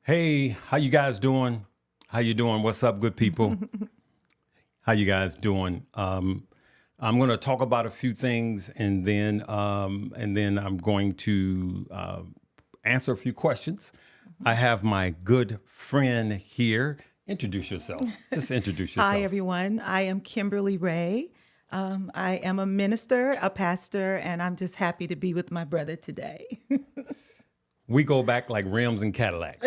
Hey, how you guys doing? How you doing? What's up, good people? How you guys doing? I'm going to talk about a few things, and then I'm going to answer a few questions. I have my good friend here. Introduce yourself. Just introduce yourself. Hi, everyone. I am Kimberly Ray. I am a minister, a pastor, and I'm just happy to be with my brother today. We go back like rims and Cadillacs.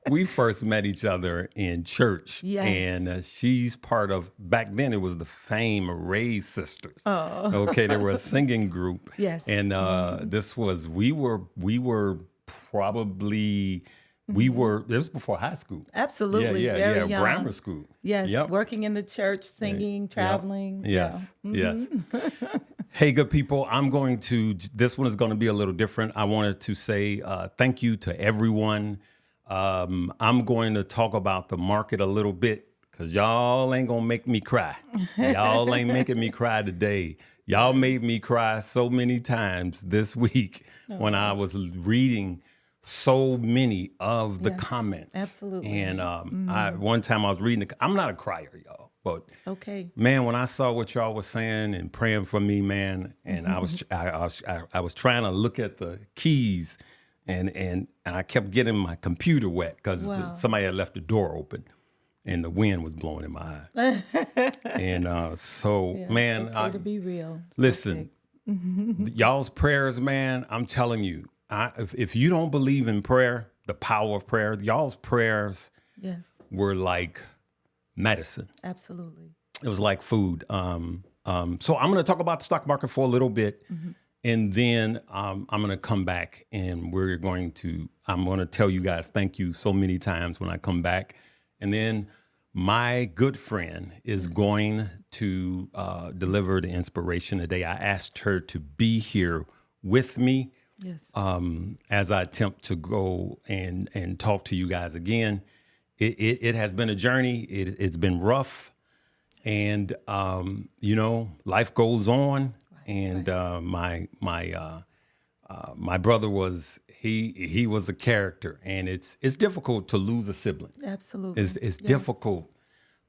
we first met each other in church. Yes. And she's part of, back then it was the Fame Ray Sisters. Oh. Okay, they were a singing group. Yes. And this was, we were probably, this was before high school. Absolutely. Yeah, Very young. grammar school. Yes. Yep. Working in the church, singing, traveling. Yes, Yeah. yes. Hey, good people, this one is going to be a little different. I wanted to say thank you to everyone. I'm going to talk about the market a little bit because y'all ain't going to make me cry. Y'all ain't making me cry today. Y'all made me cry so many times this week when I was reading so many of the comments. Absolutely. And one time I was reading, I'm not a crier, y'all. But It's okay. man, when I saw what y'all was saying and praying for me, man, and I was trying to look at the keys, and I kept getting my computer wet because somebody had left the door open, and the wind was blowing in my eye. And man, it's okay to be real. It's listen, y'all's prayers, man. I'm telling you, if you don't believe in prayer, the power of prayer, y'all's prayers were like medicine. Absolutely. It was like food. So I'm going to talk about the stock market for a little bit, and then I'm going to come back and I'm going to tell you guys thank you so many times when I come back. And then my good friend is going to deliver the inspiration today. I asked her to be here with me as I attempt to go and talk to you guys again. It has been a journey. It's been rough, and life goes on. And my brother was he was a character, and it's difficult to lose a sibling. Absolutely. It's difficult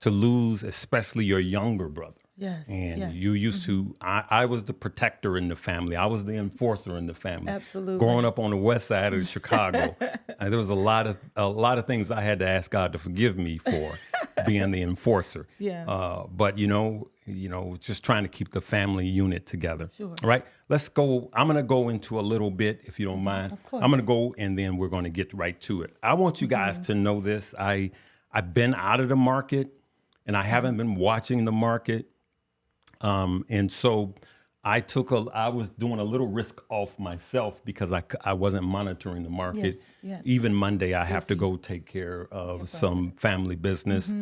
to lose, especially your younger brother. Yes. And you used to, I was the protector in the family. I was the enforcer in the family. Absolutely. Growing up on the west side of Chicago, there was a lot of things I had to ask God to forgive me for being the enforcer. Yeah. But just trying to keep the family unit together. Sure. All right, let's go. I'm going to go into a little bit, if you don't mind. Of course. I'm going to go, and then we're going to get right to it. I want you guys to know this. I've been out of the market, and I haven't been watching the market. And so I was doing a little risk off myself because I wasn't monitoring the market. Yes. Even Monday, I have to go take care of some family business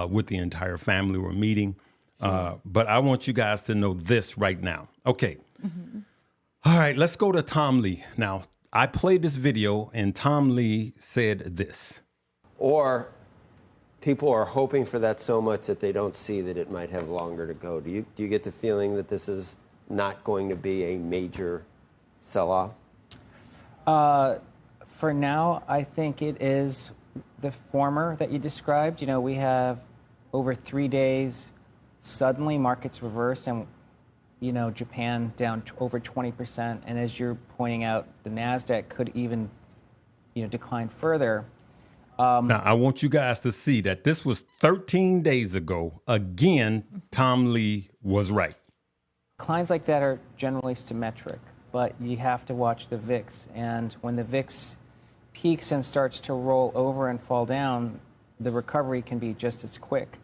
with the entire family. We're meeting. But I want you guys to know this right now. Okay. All right, let's go to Tom Lee. Now, I played this video, and Tom Lee said this. Or people are hoping for that so much that they don't see that it might have longer to go. Do you get the feeling that this is not going to be a major sell-off? For now, I think it is the former that you described. We have over 3 days, suddenly markets reversed, and Japan down over 20%. And as you're pointing out, the NASDAQ could even decline further. Now, I want you guys to see that this was 13 days ago. Again, Tom Lee was right. Declines like that are generally symmetric, but you have to watch the VIX. And when the VIX peaks and starts to roll over and fall down, the recovery can be just as quick.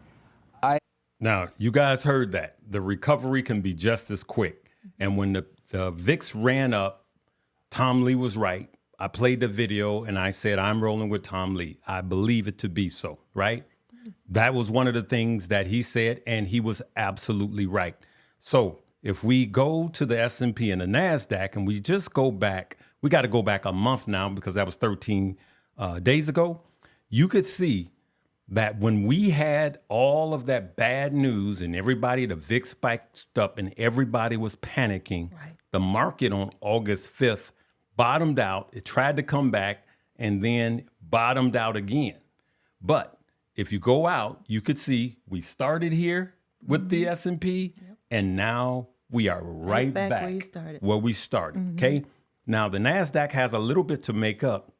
Now, you guys heard that. The recovery can be just as quick. And when the VIX ran up, Tom Lee was right. I played the video and I said, I'm rolling with Tom Lee. I believe it to be so, right? That was one of the things that he said, and he was absolutely right. So if we go to the S&P and the NASDAQ and we just go back, we got to go back a month now because that was 13 days ago. You could see that when we had all of that bad news and the VIX spiked up and everybody was panicking, the market on August 5th bottomed out. It tried to come back, and then bottomed out again. But if you go out, you could see we started here with the S&P, and now we are right back back where you started. where we started. Okay. Now the NASDAQ has a little bit to make up,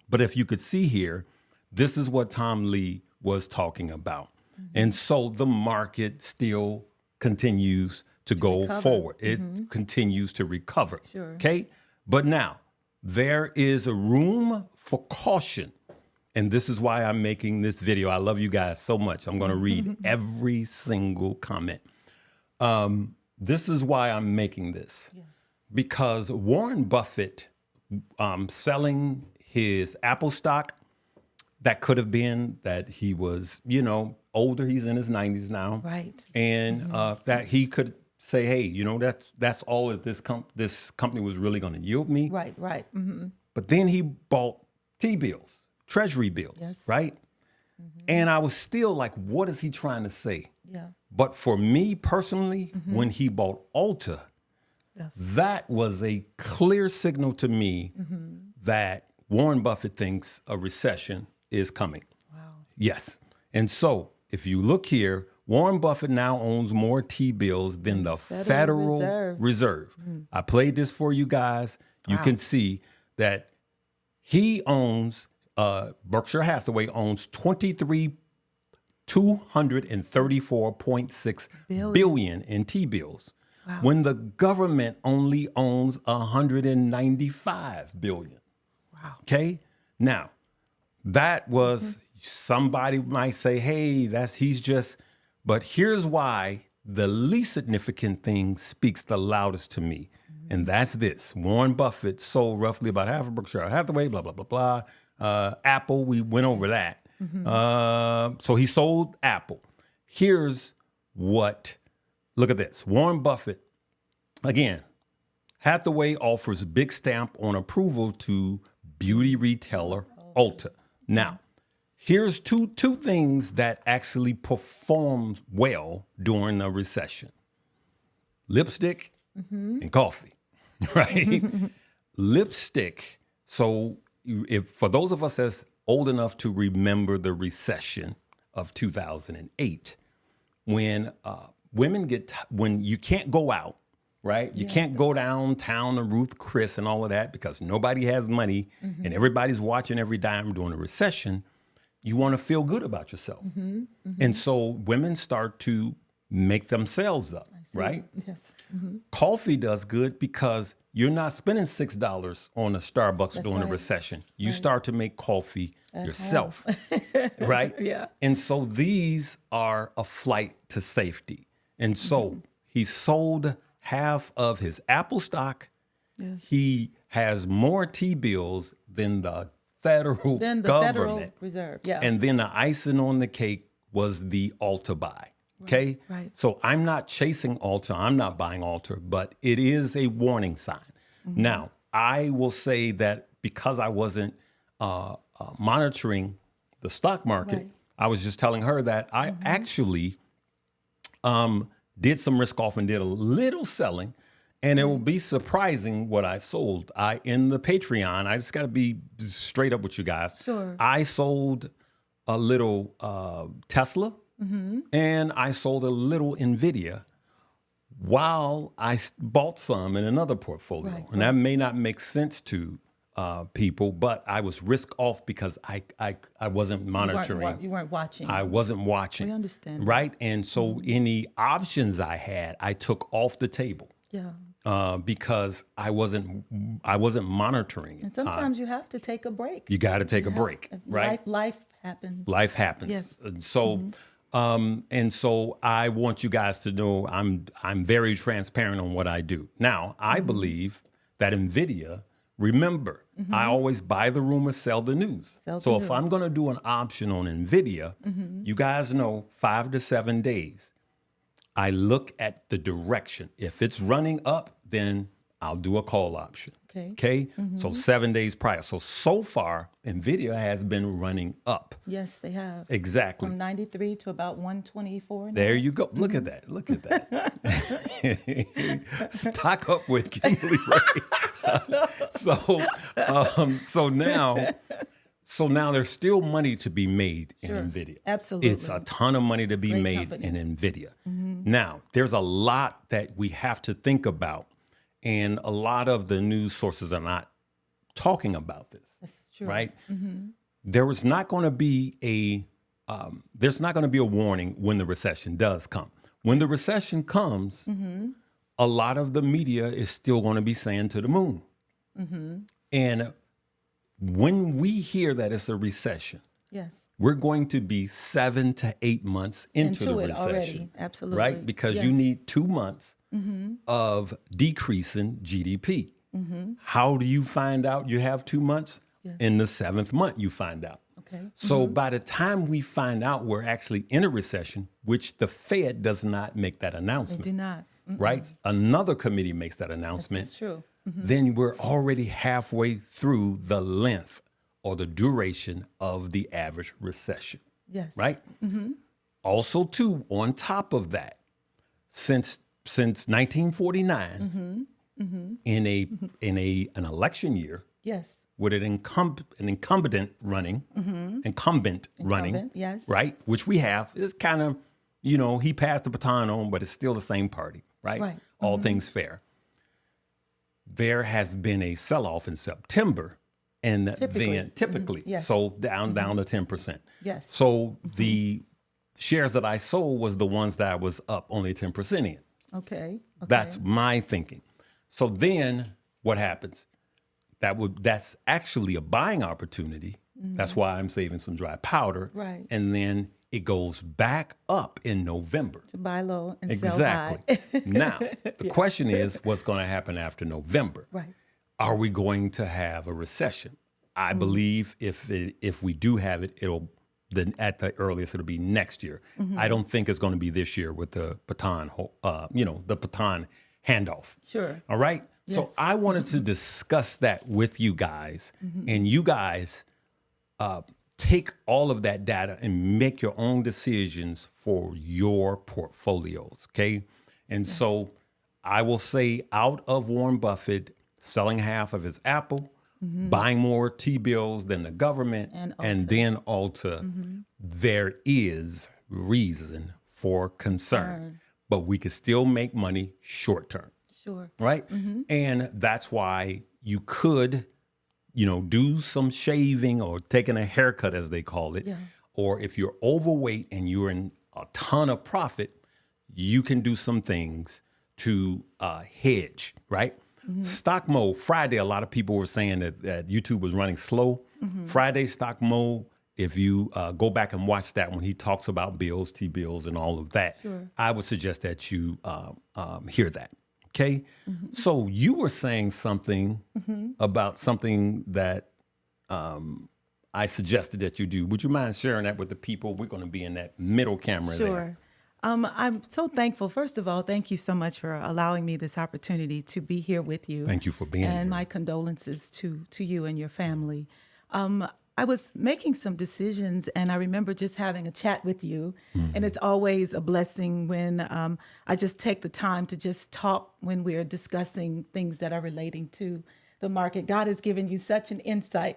but if you could see here, this is what Tom Lee was talking about. And so the market still continues to go recover. forward. It continues to recover. Sure. Okay. But now there is a room for caution. And this is why I'm making this video. I love you guys so much. I'm going to read every single comment. This is why I'm making this. Yes. Because Warren Buffett selling his Apple stock, that could have been that he was, older. He's in his 90s now. Right. And that he could say, hey, that's all that this company was really going to yield me. Right. Right. Mm-hmm. But then he bought T-bills, Treasury bills, Yes. right? And I was still like, what is he trying to say? Yeah. But for me personally, when he bought Ulta, Yes. that was a clear signal to me that Warren Buffett thinks a recession is coming. Wow. Yes. And so if you look here, Warren Buffett now owns more T-bills than the Federal Reserve. I played this for you guys. You can see that he owns, Berkshire Hathaway owns 234.6 billion in T-bills. Wow. When the government only owns 195 billion. Wow. Okay. Now, that was somebody might say, hey, but here's why the least significant thing speaks the loudest to me. And that's this. Warren Buffett sold roughly about half of Berkshire Hathaway, blah, blah, blah, blah. Apple, we went over that. So he sold Apple. Here's what, look at this. Warren Buffett, again, Hathaway offers big stamp on approval to beauty retailer Ulta. Now, here's two things that actually performed well during a recession. Lipstick and coffee, right? Lipstick. So if for those of us that's old enough to remember the recession of 2008, when when you can't go out, right? You can't go downtown to Ruth Chris and all of that because nobody has money and everybody's watching every dime during a recession. You want to feel good about yourself. And so women start to make themselves up, right? Yes. Coffee does good because you're not spending $6 on a Starbucks during a right. recession. You start to make coffee yourself, right? Yeah. And so these are a flight to safety. And so he sold half of his Apple stock. Yes. He has more T-bills than the federal Then the government. Federal Reserve. Yeah. And then the icing on the cake was the Ulta buy. Okay. right. So I'm not chasing Ulta. I'm not buying Ulta, but it is a warning sign. Now, I will say that because I wasn't monitoring the stock market, Right. I was just telling her that I actually did some risk off and did a little selling. And it will be surprising what I sold. In the Patreon, I just got to be straight up with you guys. Sure. I sold a little Tesla and I sold a little NVIDIA while I bought some in another portfolio. Right, and that may not make sense to people, but I was risk off because I wasn't monitoring. You weren't watching. I wasn't watching. We understand. Right? And so any options I had, I took off the table. Yeah. Because I wasn't monitoring it. And sometimes you have to take a break. You got to take a break, right? Life happens. Life happens. Yes. And so, and so I want you guys to know I'm very transparent on what I do. Now, I believe that NVIDIA. Remember, I always buy the rumor, sell the news. Sell the so if news. I'm going to do an option on NVIDIA, you guys know 5 to 7 days. I look at the direction. If it's running up, then I'll do a call option. Okay. So 7 days prior. So far, NVIDIA has been running up. Yes, they have. Exactly. From 93 to about 124 now. There you go. Look at that. Look at that. Stock up with Kimberly Ray. So now there's still money to be made Sure. in NVIDIA. Absolutely. It's a ton of money to be Great made company. in NVIDIA. Now, there's a lot that we have to think about, and a lot of the news sources are not talking about this. That's true. Right? There is not going to be there's not going to be a warning when the recession does come. When the recession comes, a lot of the media is still going to be saying to the moon. And when we hear that it's a recession, Yes. we're going to be 7 to 8 months into the It recession. already. Absolutely. Right? Because you Yes. need 2 months of decreasing GDP. How do you find out you have 2 months? Yes. In the 7th month, you find out. Okay. So by the time we find out we're actually in a recession, which the Fed does not make that They announcement, do not. right? Another committee makes that announcement. That's true. Then we're already halfway through the length or the duration of the average recession, Yes. right? Also, too, on top of that, since 1949, in an election year, Yes. with an incumbent running, Yes. right? Which we have is kind of, he passed the baton on, but it's still the same party, right? Right. All things fair. There has been a sell-off in September, and then typically, Yes. so down to 10%. Yes. So the shares that I sold was the ones that I was up only 10% in. Okay. That's my thinking. So then what happens? That's actually a buying opportunity. That's why I'm saving some dry powder. Right. And then it goes back up in November. To buy low and sell Exactly. high. Now, the question is, what's going to happen after November? Right. Are we going to have a recession? I believe if we do have it, then at the earliest it'll be next year. I don't think it's going to be this year with the baton, the baton handoff. Sure. All right. So Yes. I wanted to discuss that with you guys, and you guys take all of that data and make your own decisions for your portfolios. Okay. And so I will say, out of Warren Buffett selling half of his Apple, buying more T-bills than the government, And and then Ulta, there is reason for concern. But we could still make money short term. Sure. Right. And that's why you could, do some shaving or taking a haircut, as they call it. Yeah. Or if you're overweight and you're in a ton of profit, you can do some things to hedge. Right. Stock mode Friday, a lot of people were saying that YouTube was running slow. Friday stock mode, if you go back and watch that when he talks about bills, T-bills, and all of that, Sure. I would suggest that you hear that. Okay. So you were saying something about something that I suggested that you do. Would you mind sharing that with the people? We're going to be in that middle camera there. Sure. I'm so thankful. First of all, thank you so much for allowing me this opportunity to be here with you. Thank you for being and here. my condolences to you and your family. I was making some decisions, and I remember just having a chat with you. And it's always a blessing when I just take the time to just talk when we're discussing things that are relating to the market. God has given you such an insight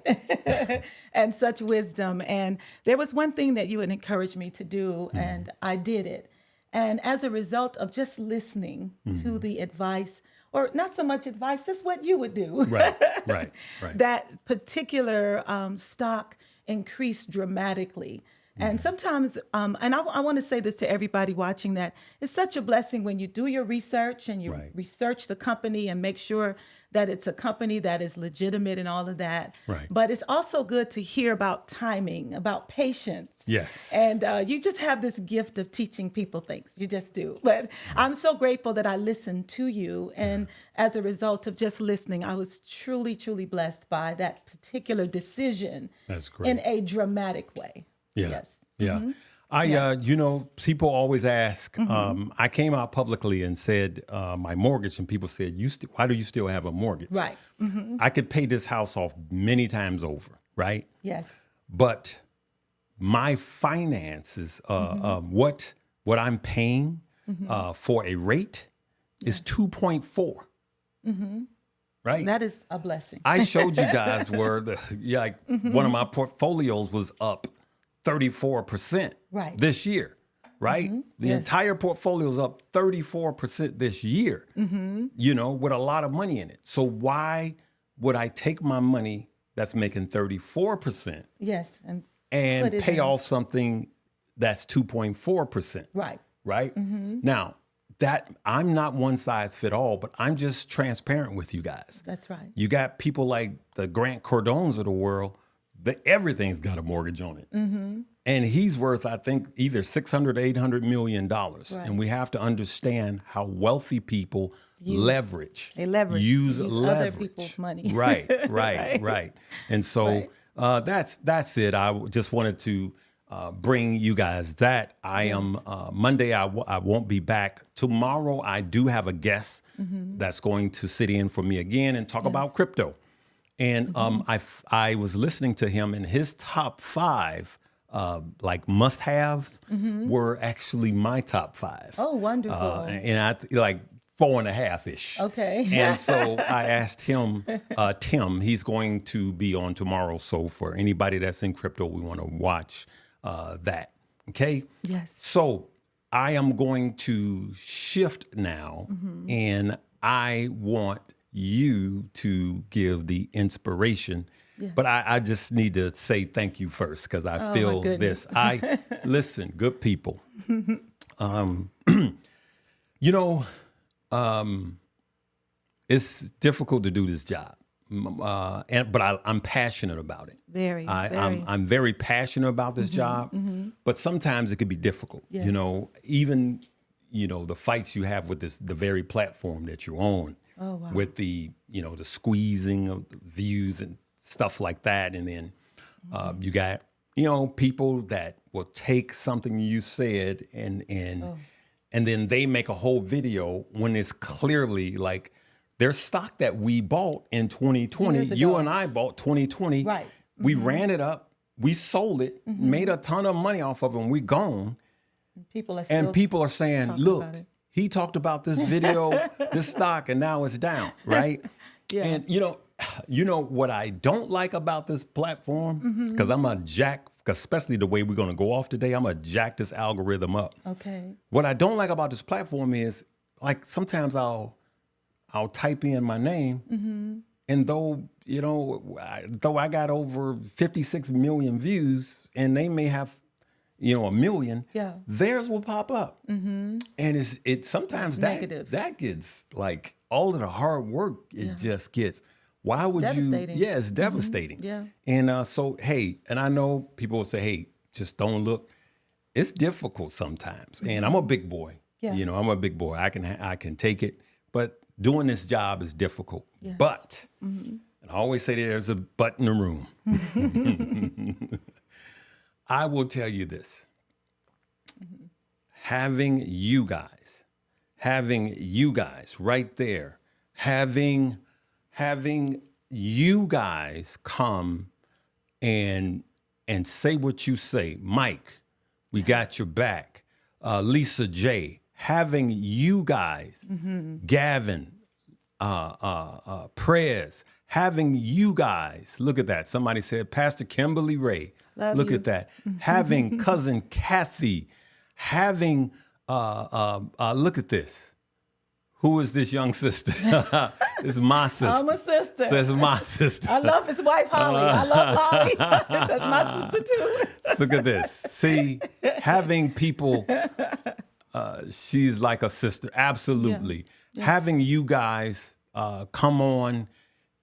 and such wisdom. And there was one thing that you had encouraged me to do, and I did it. And as a result of just listening to the advice, or not so much advice, just what you would do. Right. That particular stock increased dramatically. And sometimes, and I want to say this to everybody watching, that it's such a blessing when you do your research and you Right. research the company and make sure that it's a company that is legitimate and all of that. Right. But it's also good to hear about timing, about patience. Yes. And you just have this gift of teaching people things. You just do. But I'm so grateful that I listened to you. And as a result of just listening, I was truly, truly blessed by that particular decision. That's great. In a dramatic way. Yeah. Yes. Yeah. I, Yes. people always ask, I came out publicly and said my mortgage, and people said, why do you still have a mortgage? Right. I could pay this house off many times over, right? Yes. But my finances, what I'm paying for a rate is 2.4. right? That is a blessing. I showed you guys where one of my portfolios was up 34% Right. this year, right? The Yes. entire portfolio is up 34% this year, with a lot of money in it. So why would I take my money that's making 34% Yes. and put it pay in. off something that's 2.4%? Right. Right? Now, that I'm not one size fit all, but I'm just transparent with you guys. That's right. You got people like the Grant Cardones of the world that everything's got a mortgage on it. And he's worth, I think, either 600, 800 million dollars. Right. And we have to understand how wealthy people leverage. They leverage. Use Use leverage. other people's money. Right. And so Right. that's it. I just wanted to bring you guys that. I am Monday. I won't be back. Tomorrow, I do have a guest that's going to sit in for me again and talk about crypto. And I was listening to him, and his top 5 like must-haves were actually my top 5. Oh, wonderful. And I like 4.5-ish. Okay. And so I asked him, Tim, he's going to be on tomorrow. So for anybody that's in crypto, we want to watch that. Okay. Yes. So I am going to shift now, and I want you to give the inspiration. Yes. But I just need to say thank you first, because I my feel goodness. this. Listen, good people. It's difficult to do this job, but I'm passionate about it. Very. I'm very passionate about this job, but sometimes it could be difficult. Yes. Even the fights you have with the very platform that you're on, Oh, wow. with the the squeezing of the views and stuff like that, and then you got people that will take something you said and then they make a whole video when it's clearly like their stock that we bought in 2020, Years you ago. and I bought 2020. Right. We ran it up, we sold it, made a ton of money off of it, and we gone. People are still And people are saying, talking look, about it. he talked about this video, this stock, and now it's down, right? Yeah. And you know what I don't like about this platform? Because I'm a jack, especially the way we're going to go off today, I'm going to jack this algorithm up. Okay. What I don't like about this platform is, like, sometimes I'll type in my name, and though I got over 56 million views, and they may have, 1 million, Yeah. theirs will pop up, and it's sometimes It's that negative. that gets like all of the hard work. It just gets. Why would you? devastating. Yeah, it's devastating. Yeah. And so, hey, and I know people will say, hey, just don't look. It's difficult sometimes, and I'm a big boy. Yeah. I'm a big boy. I can take it, but doing this job is difficult. Yes. But, and I always say there's a but in the room. I will tell you this. Having you guys right there, having you guys come and say what you say. Mike, we got your back. Lisa J, having you guys, Gavin, prayers, having you guys, look at that. Somebody said, Pastor Kimberly Ray, Love look you. at that. Having cousin Kathy, having, look at this. Who is this young sister? It's my sister. I'm a sister. Says my sister. I love his wife, Holly. I love Holly. That's my sister, too. Look at this. See, having people, she's like a sister. Absolutely. Yeah. Yes. Having you guys come on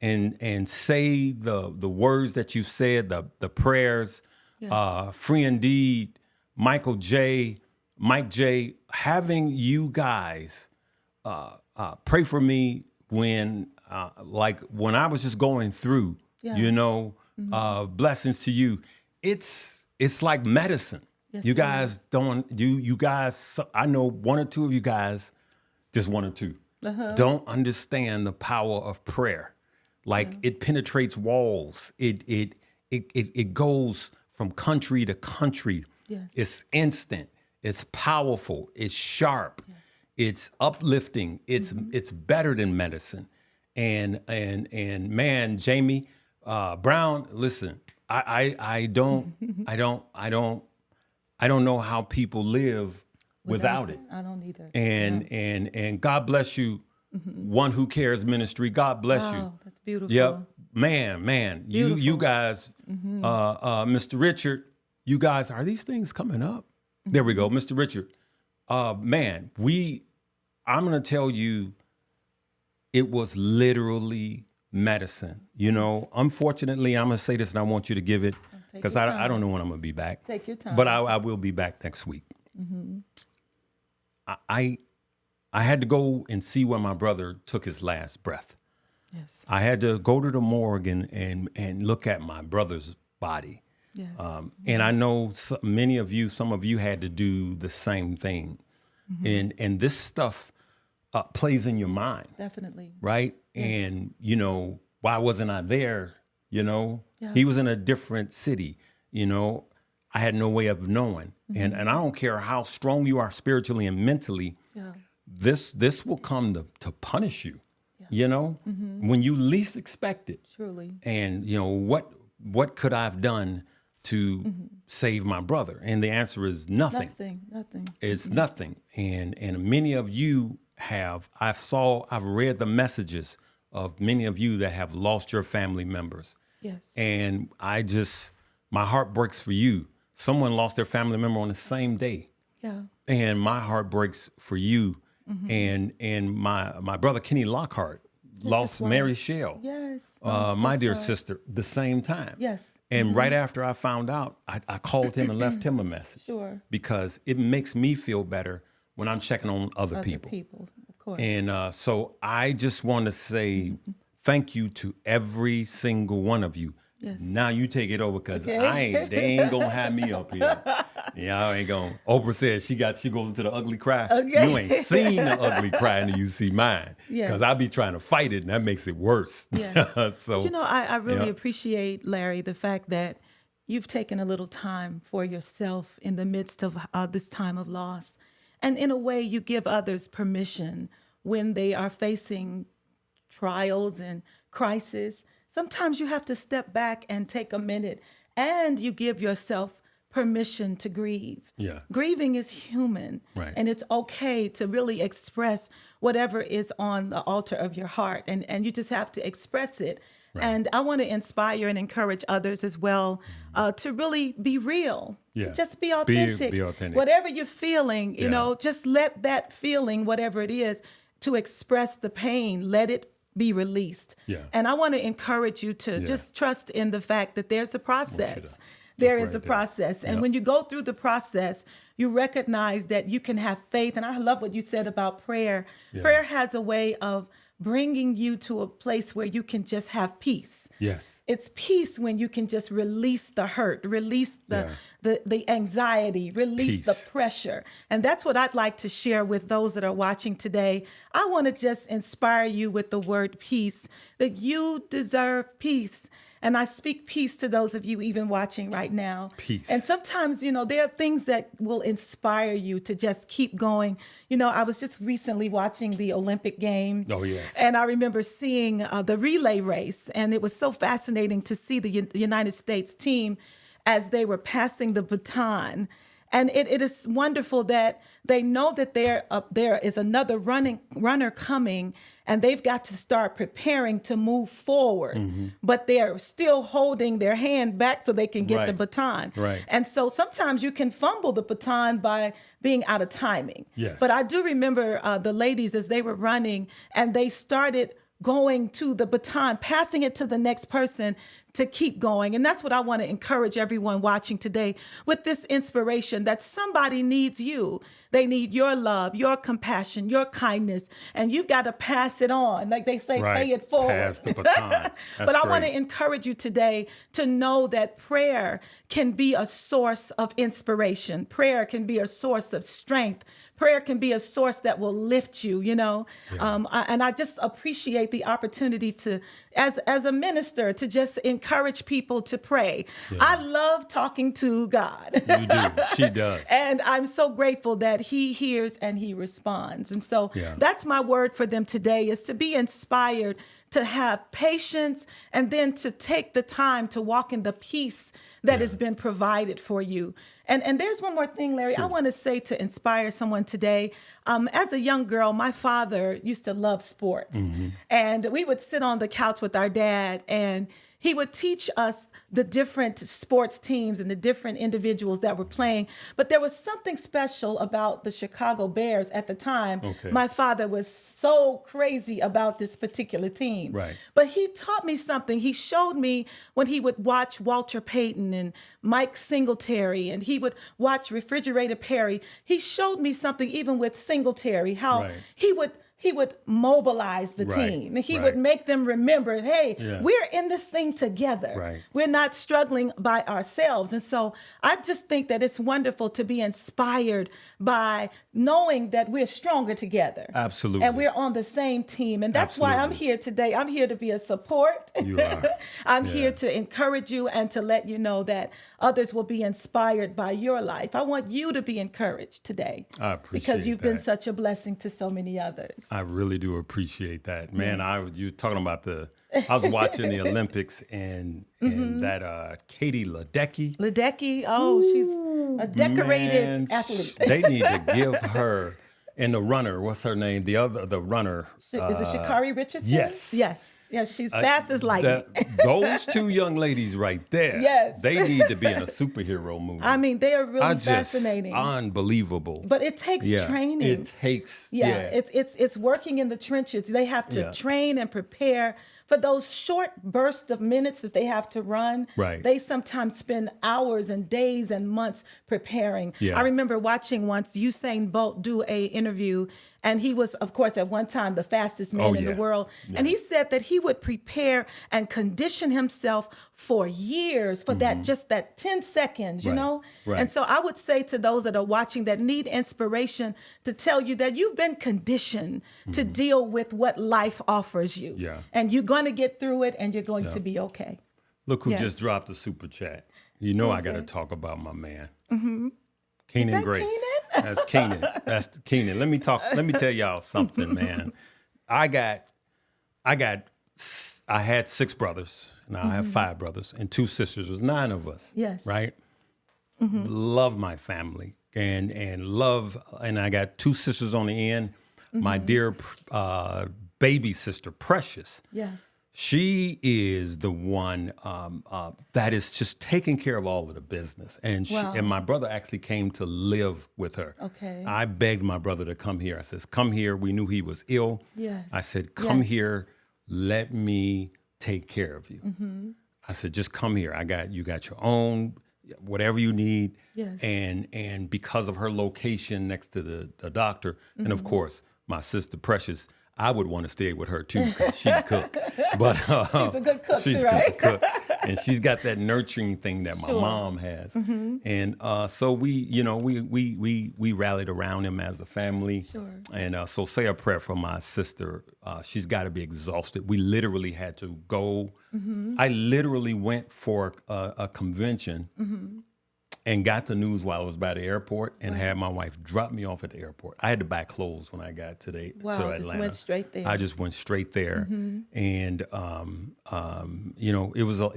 and say the words that you said, the prayers, Yes. Free Indeed, Mike J, having you guys pray for me when I was just going through, Yeah. blessings to you. It's like medicine. Yes, You it guys you guys, I know one or two of you guys, just one or two, don't understand the power of prayer. Like it penetrates walls. It goes from country to country. Yes. It's instant. It's powerful. It's sharp. Yes. It's uplifting. It's better than medicine. and man, Jamie Brown, listen, I don't know how people live without it. I don't either. And God bless you, One Who Cares Ministry. God bless you. Wow, that's beautiful. Yep, man, you guys, Mr. Richard, you guys, are these things coming up? There we go, Mr. Richard. Man, I'm gonna tell you, it was literally medicine. You know, unfortunately, I'm gonna say this, and I want you to give it because I don't know when I'm gonna be back. Take your time. But I will be back next week. I had to go and see where my brother took his last breath. Yes. I had to go to the morgue and look at my brother's body. Yes. And I know some of you had to do the same thing. And this stuff plays in your mind, Definitely. right? Yes. And, you know, why wasn't I there? You know, Yeah. he was in a different city, you know, I had no way of knowing. And I don't care how strong you are spiritually and mentally, Yeah. this will come to punish you, you know, when you least expect it. Truly. And, you know, what could I have done to save my brother? And the answer is nothing. Nothing. It's nothing. And many of you I've read the messages of many of you that have lost your family members. Yes. And my heart breaks for you. Someone lost their family member on the same day. Yeah. And my heart breaks for you. And my brother Kenny Lockhart lost right. Mary Shell, Yes. my dear sister, the same time. Yes. And right after I found out, I called him and left him a message. Sure. Because it makes me feel better when I'm checking on other people. Of course. And so I just want to say thank you to every single one of you. Yes. Now you take it over, because Okay. they ain't gonna have me up here. Yeah, I ain't gonna. Oprah said she goes into the ugly cry. Okay. You ain't seen the ugly cry until you see mine. Yes. Because I be trying to fight it, and that makes it worse. Yes. So You know, I really yeah. appreciate, Larry, the fact that you've taken a little time for yourself in the midst of this time of loss. And in a way, you give others permission when they are facing trials and crisis. Sometimes you have to step back and take a minute, and you give yourself permission to grieve. Yeah. Grieving is human. Right. And it's okay to really express whatever is on the altar of your heart. And you just have to express it. Right. And I want to inspire and encourage others as well to really be real, Yeah. to just be authentic. Be authentic. Whatever you're feeling, you Yeah. know, just let that feeling, whatever it is, to express the pain, let it be released. Yeah. And I want to encourage you to just trust in the fact that there's a process. There is a right there. process. And Yep. when you go through the process, you recognize that you can have faith. And I love what you said about prayer. Yeah. Prayer has a way of bringing you to a place where you can just have peace. Yes. It's peace when you can just release the hurt, release the anxiety, release the Peace. pressure. And that's what I'd like to share with those that are watching today. I want to just inspire you with the word peace, that you deserve peace. And I speak peace to those of you even watching right now. Peace. And sometimes, you know, there are things that will inspire you to just keep going. You know, I was just recently watching the Olympic Games. Oh, yes. And I remember seeing the relay race. And it was so fascinating to see the United States team as they were passing the baton. And it is wonderful that they know that there is another runner coming, and they've got to start preparing to move forward. But they're still holding their hand back so they can get the Right. baton. Right. And so sometimes you can fumble the baton by being out of timing. Yes. But I do remember the ladies as they were running, and they started going to the baton, passing it to the next person to keep going. And that's what I want to encourage everyone watching today with this inspiration, that somebody needs you. They need your love, your compassion, your kindness, and you've got to pass it on. Like they say, Right. pay it forward. Pass the baton. But I want to great. encourage you today to know that prayer can be a source of inspiration. Prayer can be a source of strength. Prayer can be a source that will lift you, you know. And I just appreciate the opportunity to, as a minister, to just encourage people to pray. I love talking to God. You do. She does. And I'm so grateful that he hears and he responds. And so Yeah. that's my word for them today, is to be inspired, to have patience, and then to take the time to walk in the peace that has been provided for you. And there's one more thing, Larry, I want to say to inspire someone today. As a young girl, my father used to love sports. And we would sit on the couch with our dad, and he would teach us the different sports teams and the different individuals that were playing. But there was something special about the Chicago Bears at the time. Okay. My father was so crazy about this particular team. Right. But he taught me something. He showed me when he would watch Walter Payton and Mike Singletary, and he would watch Refrigerator Perry. He showed me something even with Singletary, how Right. he would mobilize the Right, team. He right. would make them remember, hey, Yeah. we're in this thing together. Right. We're not struggling by ourselves. And so I just think that it's wonderful to be inspired by knowing that we're stronger together. Absolutely. And we're on the same team. And that's why I'm Absolutely. here today. I'm here to be a support. You are. I'm Yeah. here to encourage you and to let you know that others will be inspired by your life. I want you to be encouraged today. I appreciate because you've been that. such a blessing to so many others. I really do appreciate that, man. Yes. You talking about I was watching the Olympics and that Katie Ledecky. Ledecky, she's a decorated Man, athlete. They need to give her and the runner. What's her name? The runner. Is it Sha'Carri Richardson? yes. Yes, she's fast as lightning. Those two young ladies right there. Yes. They need to be in a superhero movie. I mean, they are really Just fascinating. unbelievable. But it takes training. It takes. It's working in the trenches. They have to Yeah. train and prepare for those short bursts of minutes that they have to run. Right. They sometimes spend hours and days and months preparing. Yeah. I remember watching once Usain Bolt do a interview, and he was, of course, at one time the fastest man in the yeah. world. And he said that he would prepare and condition himself for years for that 10 seconds, you Right. know? Right. And so I would say to those that are watching that need inspiration to tell you that you've been conditioned to deal with what life offers you. Yeah. And you're going to get through it, and you're going to be okay. Look who Yes. just dropped a super chat. You know I Who's got to that? talk about my man. Keenan that Grace. Keenan? That's Keenan. That's Keenan. Let me tell y'all something, man. I had 6 brothers. Now I have 5 brothers and 2 sisters. There's 9 of us. Yes. Right? Love my family and love, and I got 2 sisters on the end. My dear baby sister, Precious. Yes. She is the one that is just taking care of all of the business. And Wow. and my brother actually came to live with her. Okay. I begged my brother to come here. I says, come here. We knew he was ill. Yes. I said, come Yes. here. Let me take care of you. I said, just come here. You got your own, whatever you need. Yes. And because of her location next to the doctor, and of course, my sister Precious, I would want to stay with her too because she can cook. But She's a good cook she's too, a right? good cook. And she's got that nurturing thing that my Sure. mom has. And so we rallied around him as a family. Sure. And so say a prayer for my sister. She's got to be exhausted. We literally had to go. I literally went for a convention and got the news while I was by the airport and had my wife drop me off at the airport. I had to buy clothes when I got to Wow, Atlanta. just went straight there. I just went straight there, and it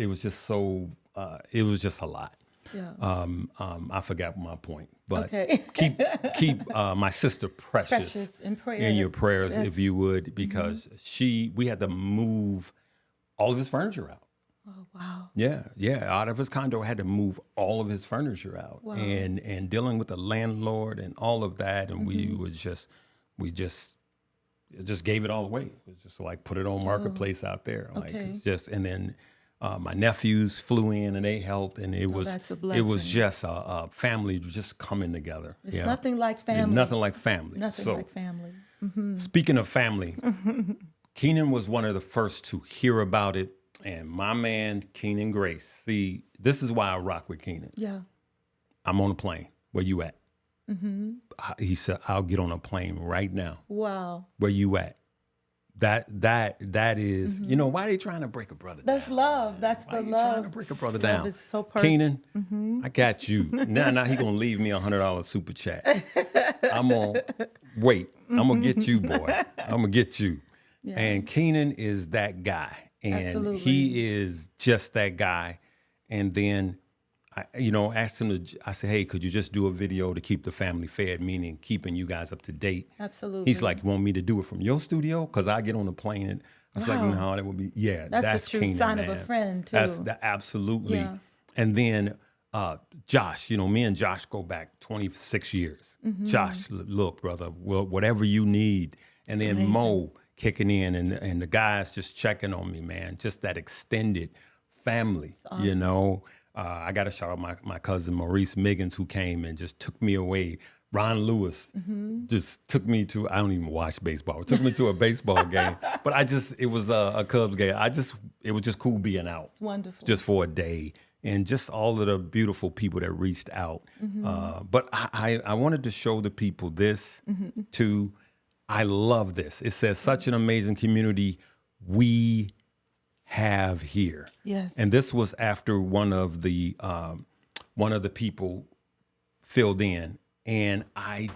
was just so it was just a lot. Yeah. I forgot my point, but Okay. keep my sister Precious, Precious in prayer. in your prayers Yes. if you would, because we had to move all of his furniture out. Oh, wow. Yeah. Out of his condo, had to move all of his furniture out, Wow. and dealing with the landlord and all of that, and we just gave it all away. It was just like put it on marketplace out there, like Okay. it's just. And then my nephews flew in and they helped, and it was that's a it was blessing. just a family just coming together. It's Yeah. nothing like family. Nothing like family. Nothing So, like family. speaking of family, Keenan was one of the first to hear about it. And my man, Keenan Grace. See, this is why I rock with Keenan. Yeah. I'm on a plane. Where you at? He said, I'll get on a plane right now. Wow. Where you at? that is, you know, why are they trying to break a brother down? That's love. That's Why the you love. trying to break a brother Love down? is so perfect. Keenan, I got you. Now he gonna leave me $100 super chat. I'm gonna wait. I'm gonna get you, boy. I'm gonna get you. Yeah. And Keenan is that guy, and Absolutely. he is just that guy. And then I, you know, asked him to. I said, hey, could you just do a video to keep the family fed, meaning keeping you guys up to date? Absolutely. He's like, you want me to do it from your studio? Because I get on the plane and I was like, Wow. no, that would be, yeah, That's a true Keenan, sign of man. a friend, That's too. absolutely. Yeah. And then Josh, you know, me and Josh go back 26 years. Mm-hmm. Josh, look, brother, whatever you need. And then amazing. Mo kicking in and the guys just checking on me, man. Just that extended family, you know. I got to shout out my cousin Maurice Miggins, who came and just took me away. Ron Lewis just took me to, I don't even watch baseball. Took me to a baseball game, but it was a Cubs game. It was just cool being out. It's wonderful. Just for a day. And just all of the beautiful people that reached out. But I wanted to show the people this too. I love this. It says such an amazing community we have here. Yes. And this was after one of the people filled in, and I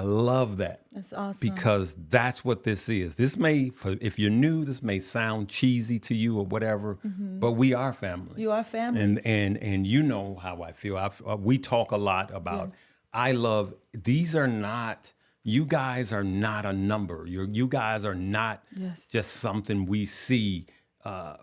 love that. That's awesome. Because that's what this is. This may, if you're new, this may sound cheesy to you or whatever, but we are family. You are family. And you know how I feel. We talk a lot about. Yes. I love. These are not. You guys are not a number. You guys are not Yes. just something we see. I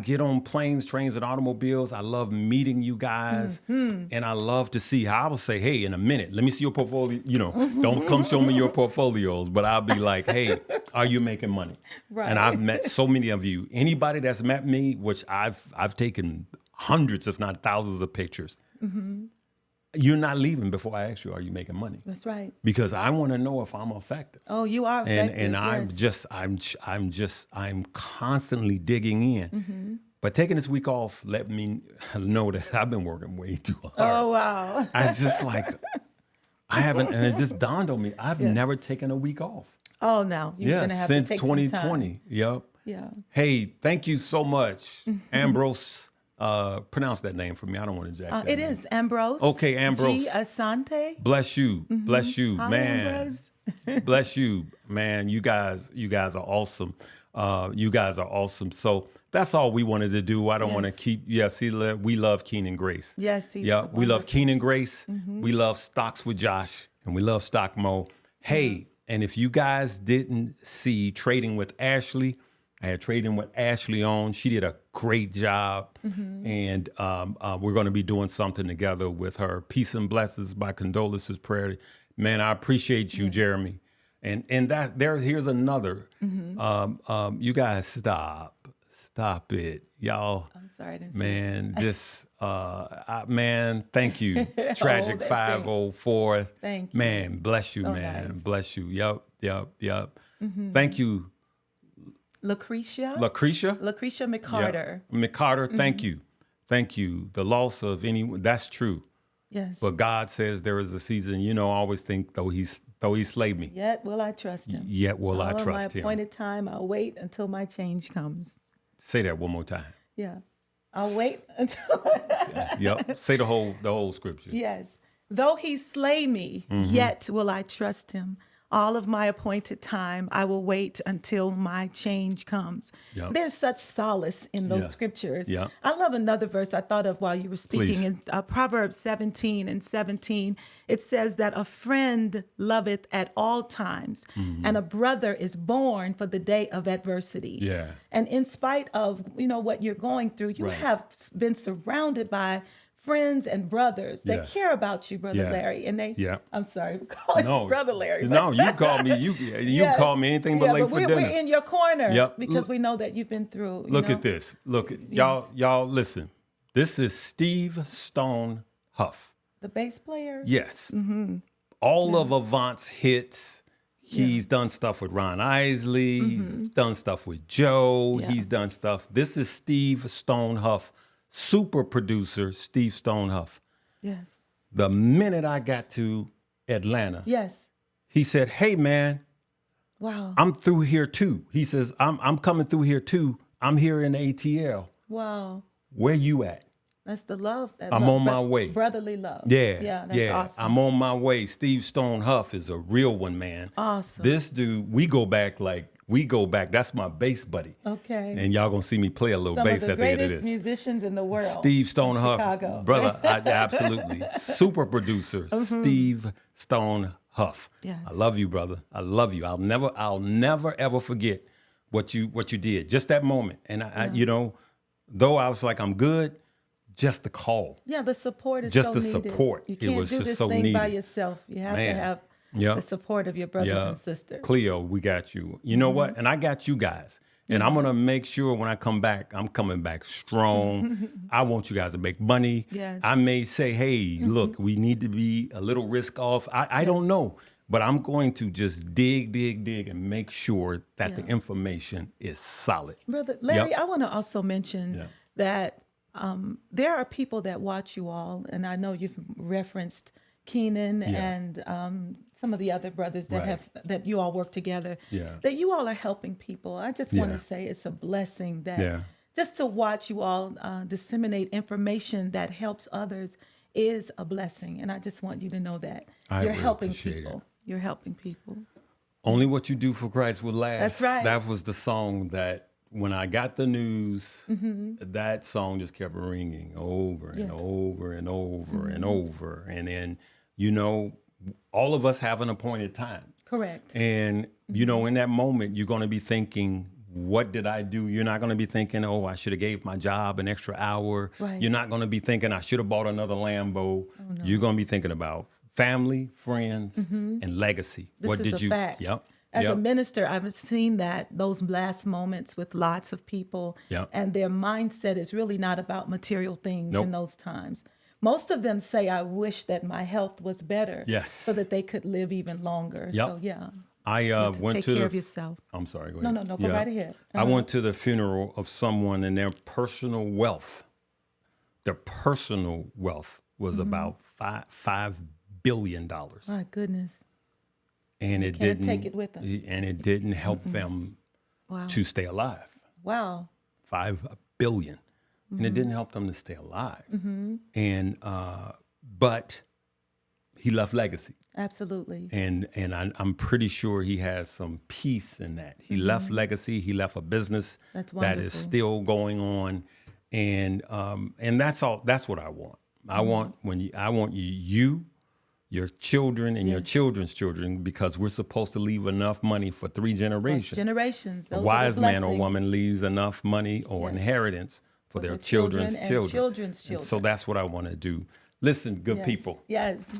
get on planes, trains, and automobiles. I love meeting you guys, and I love to see how I will say, "Hey, in a minute, let me see your portfolio." You know, don't come show me your portfolios, but I'll be like, "Hey, are you making money?" Right. And I've met so many of you. Anybody that's met me, which I've taken hundreds, if not thousands, of pictures. You're not leaving before I ask you, "Are you making money?" That's right. Because I want to know if I'm effective. Oh, you are effective. And yes. I'm constantly digging in. But taking this week off let me know that I've been working way too hard. Oh, wow. I just I haven't, and it just dawned on me, I've never taken a week off. Oh, no. You're going to have Since to take some time. 2020. Yep. Yeah. Hey, thank you so much, Ambrose. Pronounce that name for me. I don't want to jack that It name. is Ambrose. Okay, Ambrose. G. Asante. Bless you. Bless you, Hi, man. Ambrose. Bless you, man. You guys are awesome. You guys are awesome. So that's all we wanted to do. I don't want to Yes. keep. Yeah, see, we love Keenan Grace. Yes, he's yeah, we love wonderful. Keenan Grace. We love Stocks with Josh, and we love Stock Mo. Hey, and if you guys didn't see Trading with Ashley, I had Trading with Ashley on. She did a great job, and we're going to be doing something together with her. Peace and blessings by Condolences Prayer. Man, I appreciate you, Jeremy. And here's another. You guys stop it, y'all. I'm sorry, I didn't see Man, just man, thank you. Tragic that's it. 504. Thank you. Man, bless you, So man. nice. Bless you. Yep. Thank you, Lucretia. Lucretia. Lucretia McCarter. Yeah. McCarter, thank you. Thank you. The loss of anyone, that's true. Yes. But God says there is a season, I always think though he slayed me, Yet will I trust him. yet will I All of trust my him. appointed time, I'll wait until my change comes. Say that one more time. Yeah. I'll wait until. Yep. Say the whole scripture. Yes. Though he slay me, yet will I trust him. All of my appointed time, I will wait until my change comes. Yep. There's such solace in those Yeah. scriptures. Yeah. I love another verse I thought of while you were speaking. Please. In Proverbs 17:17, it says that a friend loveth at all times, and a brother is born for the day of adversity. Yeah. And in spite of what you're going through, you Right. have been surrounded by friends and brothers that Yes. care about you, Brother Yeah. Larry. And they, Yeah. I'm sorry, we call you Brother Larry. No, you call me. You Yes. call me anything but Yeah, late but for we're dinner. in your corner Yep. because we know that you've been through. Look at this. Look at y'all. Listen. This is Steve Stone Huff. The bass player. Yes. All of Avant's hits. He's done stuff with Ron Isley. He's done stuff with Joe. Yeah. He's done stuff. This is Steve Stone Huff, super producer Steve Stone Huff. Yes. The minute I got to Atlanta, Yes. He said, "Hey man, Wow. I'm through here too." He says, I'm coming through here too. I'm here in the ATL. Wow. Where you at?" That's the love. That I'm love, on my way. Brotherly love. Yeah, Yeah, that's awesome. I'm on my way. Steve Stone Huff is a real one, man. Awesome. This dude, we go back. That's my bass buddy. Okay. And y'all gonna see me play a little Some bass of the at the end of greatest this. musicians in the world. Steve Stone from Huff, Chicago. brother, absolutely super producer. Steve Stone Huff. Yes. I love you, brother. I love you. I'll never ever forget what you did. Just that moment, and I though I was like, I'm good. Just the call. Yeah, the support is Just so the needed. support. You It can't was do just this so thing by needed. yourself. You have Man. to have Yep. the support of your brothers Yeah. and sisters. Cleo, we got you. You know what? And I got you guys. And I'm going to make sure when I come back, I'm coming back strong. I want you guys to make money. Yes. I may say, hey, look, we need to be a little risk off. I don't know. But I'm going to just dig, and make sure that the information is solid. Brother Larry, Yep. I want to also mention Yeah. that there are people that watch you all, and I know you've referenced Keenan and some of the other brothers that Right. that you all work together. Yeah. That you all are helping people. I just want Yeah. to say it's a blessing that Yeah. just to watch you all disseminate information that helps others is a blessing, and I just want you to know that I you're really helping appreciate people. it. You're helping people. Only what you do for Christ will last. That's right. That was the song that when I got the news, that song just kept ringing over and Yes. over and over and over. And then, all of us have an appointed time. Correct. And, in that moment, you're going to be thinking, what did I do? You're not going to be thinking, oh, I should have gave my job an extra hour. Right. You're not going to be thinking, I should have bought another Lambo. You're going to be thinking about family, friends, and legacy. This What is did a you? fact. Yep. As a yep. minister, I've seen those last moments with lots of people, Yep. and their mindset is really not about material things Nope. in those times. Most of them say, I wish that my health was better Yes. so that they could live even longer. Yep. So, yeah. I went take to care of yourself. I'm sorry. Go No, ahead. no, go right ahead. I went to the funeral of someone, and their personal wealth was about $5 billion, My goodness. and it Can't didn't take it with them. and it didn't help them Wow. to stay alive. Wow. $5 billion, and it didn't help them to stay alive. And but he left legacy. Absolutely. And I'm pretty sure he has some peace in that. He left legacy. He left a business That's that is wonderful. still going on, and that's all. That's what I want. I want you, your children, and your children's children, because we're supposed to leave enough money for 3 generations. Generations. A Those are the wise man or blessings. woman leaves enough money or Yes. inheritance for their their children children's and children. children's And so children. that's what I want to do. Listen, good Yes. people. Yes.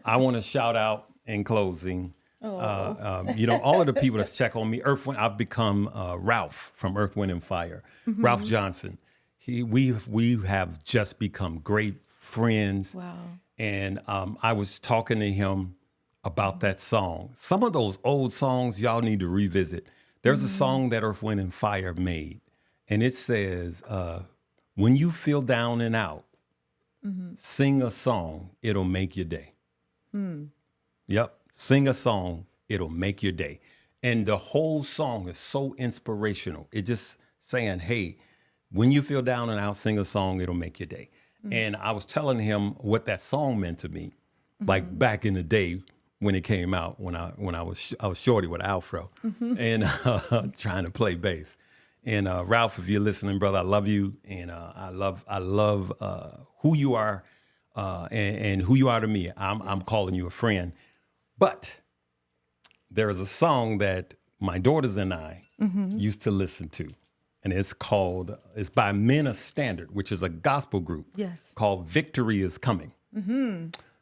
I want to shout out in closing. All of the people that check on me. I've become Ralph from Earth, Wind, and Fire. Ralph Johnson. We have just become great friends. Wow. And I was talking to him about that song. Some of those old songs y'all need to revisit. There's a song that Earth, Wind, and Fire made, and it says, "When you feel down and out, sing a song. It'll make your day." Yep. Sing a song. It'll make your day. And the whole song is so inspirational. It's just saying, hey, when you feel down and out, sing a song. It'll make your day. And I was telling him what that song meant to me, like back in the day when it came out, when I was shorty with Alfro and trying to play bass. And Ralph, if you're listening, brother, I love you, and I love who you are and who you are to me. I'm calling you a friend. But there is a song that my daughters and I used to listen to, and it's by Men of Standard, which is a gospel group. Yes. Called "Victory Is Coming."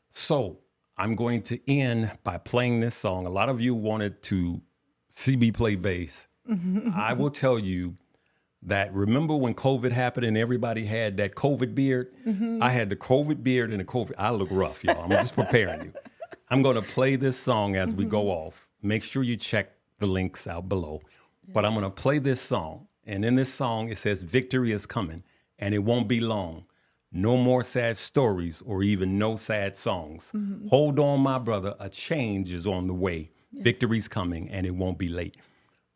So I'm going to end by playing this song. A lot of you wanted to see me play bass. I will tell you that, remember when COVID happened and everybody had that COVID beard? I had the COVID beard and the COVID. I look rough, y'all. I'm just preparing you. I'm going to play this song as we go off. Make sure you check the links out below. But I'm going to play this song. And in this song, it says, "Victory is coming, and it won't be long. No more sad stories or even no sad songs. Mm-hmm. Hold on, my brother. A change is on the way. Victory's coming and it won't be late.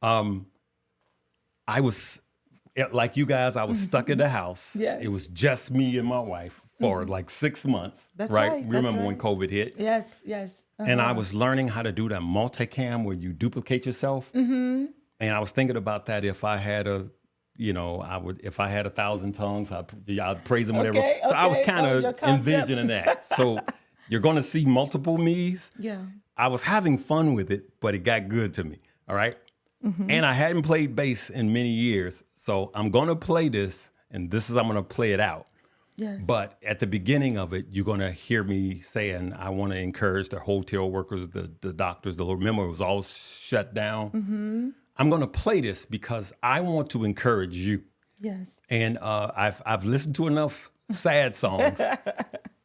I was, like you guys, I was stuck in the house. Yes. It was just me and my wife for like 6 months. That's right. right, that's Remember when right. COVID hit? Yes, yes. And I was learning how to do that multicam where you duplicate yourself. And I was thinking about that if I had if I had 1,000 tongues, I'd praise him, whatever. Okay, So I was okay, kind that was your of concept. envisioning that. So you're going to see multiple me's. Yeah. I was having fun with it, but it got good to me. All right. And I hadn't played bass in many years. So I'm going to play this, and I'm going to play it out. Yes. But at the beginning of it, you're going to hear me saying, I want to encourage the hotel workers, the doctors, remember it was all shut down. I'm going to play this because I want to encourage you. Yes. And I've listened to enough sad songs.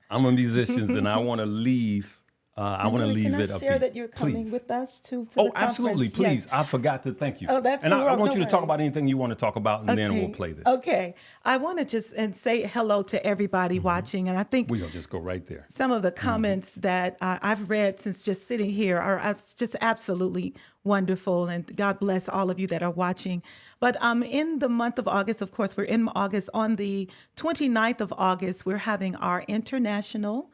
I'm a musician, and I want to leave. I want to leave it Can I upbeat. share that you're coming Please. with us to Oh, the absolutely. conference? Please. Yes. I forgot to thank you. Oh, that's and no I want no you to talk worries. about anything you want to talk about, and then we'll play this. Okay. I want to just say hello to everybody watching. And I think We're going to just go right there. some of the comments that I've read since just sitting here are just absolutely wonderful. And God bless all of you that are watching. But in the month of August, of course, we're in August. On the 29th of August, we're having our International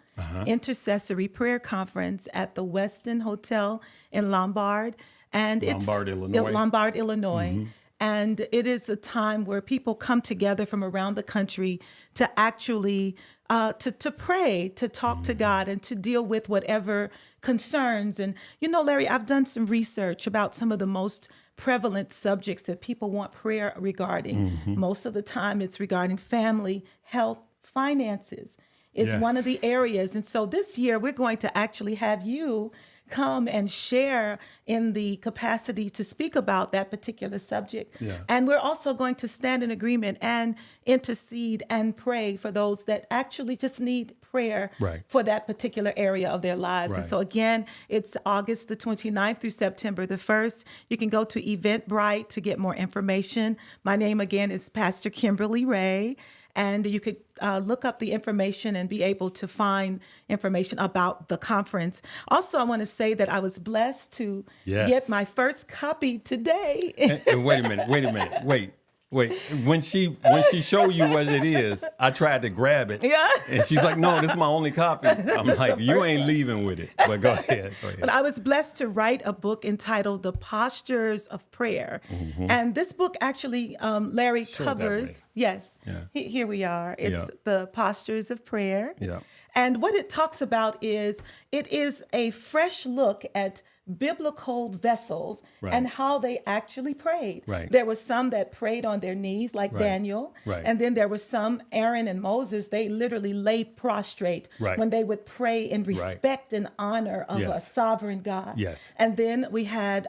Intercessory Prayer Conference at the Westin Hotel in Lombard. And Lombard, Illinois. Lombard, Illinois. And it is a time where people come together from around the country to actually to pray, to talk to God, and to deal with whatever concerns. And, Larry, I've done some research about some of the most prevalent subjects that people want prayer regarding. Most of the time it's regarding family, health, finances. It's one of the Yes. areas. And so this year we're going to actually have you come and share in the capacity to speak about that particular subject. Yeah. And we're also going to stand in agreement and intercede and pray for those that actually just need prayer Right. for that particular area of their lives. And Right. so again, it's August the 29th through September the 1st. You can go to Eventbrite to get more information. My name again is Pastor Kimberly Ray. And you could look up the information and be able to find information about the conference. Also, I want to say that I was blessed to Yes. get my first copy today. And wait a minute. Wait. When she showed you what it is, I tried to grab it. Yeah. And she's like, no, this is my only copy. I'm like, you ain't leaving with it. But go ahead. But I was blessed to write a book entitled The Postures of Prayer. And this book actually, Larry, Show it that covers, way. yes, Yeah. here we are. It's Yeah. The Postures of Prayer. Yeah. And what it talks about is, it is a fresh look at biblical vessels Right. and how they actually prayed. Right. There were some that prayed on their knees, like Right. Daniel. Right. And then there were some, Aaron and Moses, they literally laid prostrate Right. when they would pray in respect and honor of a Yes. sovereign God. Yes. And then we had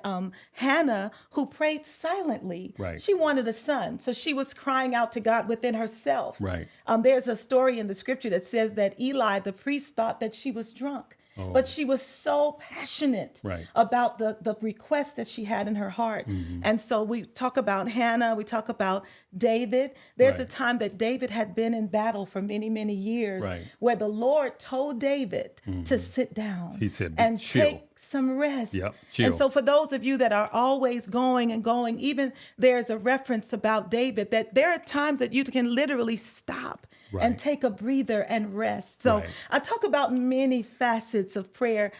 Hannah, who prayed silently. Right. She wanted a son, so she was crying out to God within herself. Right. There's a story in the scripture that says that Eli, the priest, thought that she was drunk. But she was so passionate Right. about the request that she had in her heart. And so we talk about Hannah, we talk about David. There's a Right. time that David had been in battle for many, many years, Right. where the Lord told David to sit down He said, and "Chill." take some rest. Yep, And chill. so for those of you that are always going and going, even there's a reference about David that there are times that you can literally stop Right. and take a breather and rest. So Right. I talk about many facets of prayer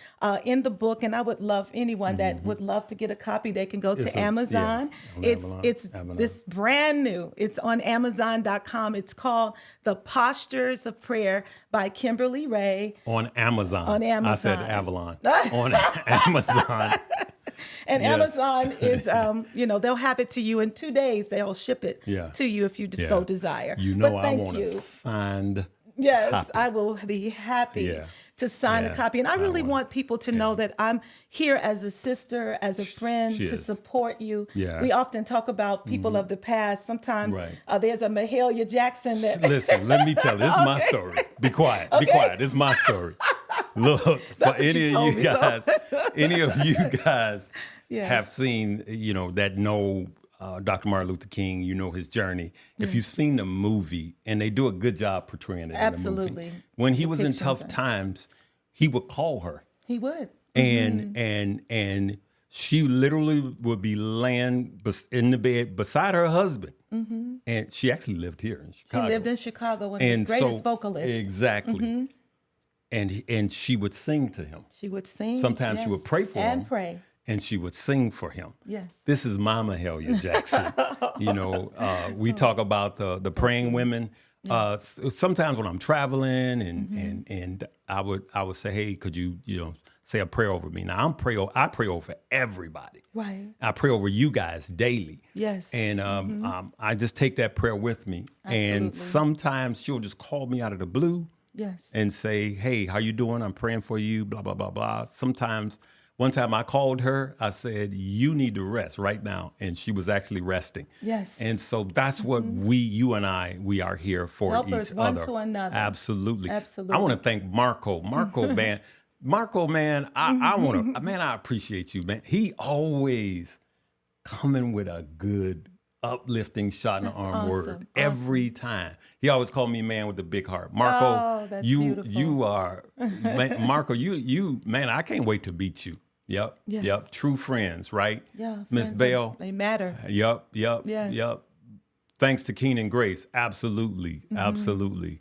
in the book, and I would love anyone that would love to get a copy. They can go It's to a- Amazon. yeah, on It's Amazon. this brand new. It's on Amazon.com. It's called The Postures of Prayer by Kimberly Ray. On Amazon. On I said Amazon. Avalon. On Amazon. And Yes. Amazon is, they'll have it to you in 2 days. They'll ship it Yeah. to you if you Yeah. so desire. You know, but I thank want you. a signed Yes, copy. I will be happy Yeah. to sign Yeah, a copy. And I I really wanna- want people to know that I'm here as a sister, as a friend, She to is. support you. Yeah. We often talk about people of the past. Sometimes Right. There's a Mahalia Jackson that Listen, let me tell you. This is my story. Be quiet. Be quiet. This is my story. Look, for That's what you any told of you me, so. guys, any of you guys Yes. have seen, that know Dr. Martin Luther King, you know his journey. If you've seen the movie, and they do a good job portraying it in the Absolutely. movie. When he was in Depictions tough of it. times, he would call her. He would. And she literally would be laying in the bed beside her husband. And she actually lived here in She Chicago. lived in Chicago, one of the And greatest so, vocalists. Exactly. And she would sing to him. She would sing. Sometimes she would pray for him. And pray. And she would sing for him. Yes. This is Mama Mahalia Jackson. We talk about the praying women. Sometimes when I'm traveling and I would say, hey, could you say a prayer over me? Now I pray over everybody. Right. I pray over you guys daily. Yes. And I just take that prayer with me. And Absolutely. sometimes she'll just call me out of the blue. Yes. And say, hey, how you doing? I'm praying for you, blah, blah, blah, blah. Sometimes, one time I called her, I said, you need to rest right now. And she was actually resting. Yes. And so that's what you and I, we are here for Helpers each one other. to another. Absolutely. Absolutely. I want to thank Marco. Marco, man. Marco, man, I appreciate you, man. He always coming with a good, uplifting shot in the arm awesome. word every time. He always called me man with the big heart. Marco, Oh, that's beautiful. you are man, Marco, you man, I can't wait to beat you. Yep. Yes. Yep. True friends, right? Yeah. Miss friends, Bell. They matter. Yep. Yes. Thanks to Keenan Grace. Absolutely. Absolutely.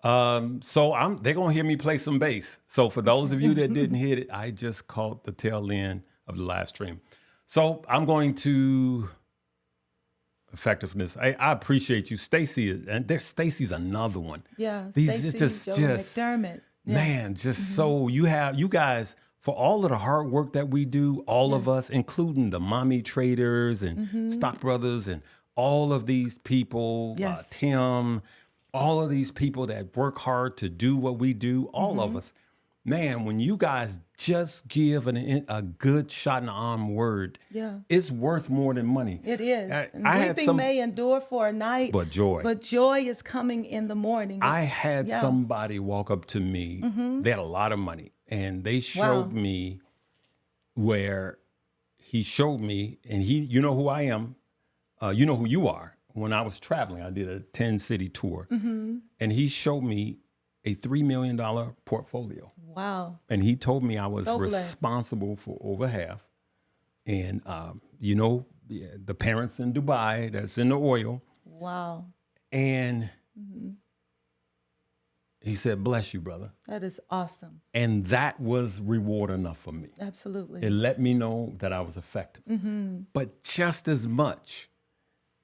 So they're gonna hear me play some bass. So for those of you that didn't hear it, I just caught the tail end of the live stream. So I'm going to effectiveness. I appreciate you, Stacy, and there's Stacy's another one. Yeah. These Stacey, just Joey McDermott. Yes. man, just so you guys for all of the hard work that we do, all of us, including the mommy traders and stock brothers and all of these people, Yes. Tim, all of these people that work hard to do what we do, all of us. Man, when you guys just give a good shot in the arm word, Yeah. it's worth more than money. It is. I And had weeping may endure for a night, But joy. But joy is coming in the morning. I had Yeah. somebody walk up to me. They had a lot of money, and they showed me where he showed me, and you know who I am, you know who you are. When I was traveling, I did a 10-city tour, and he showed me a $3 million portfolio. Wow. And he told me I was So blessed. responsible for over half. And, the parents in Dubai, that's in the oil. Wow. And he said, bless you, brother. That is awesome. And that was reward enough for me. Absolutely. It let me know that I was effective. But just as much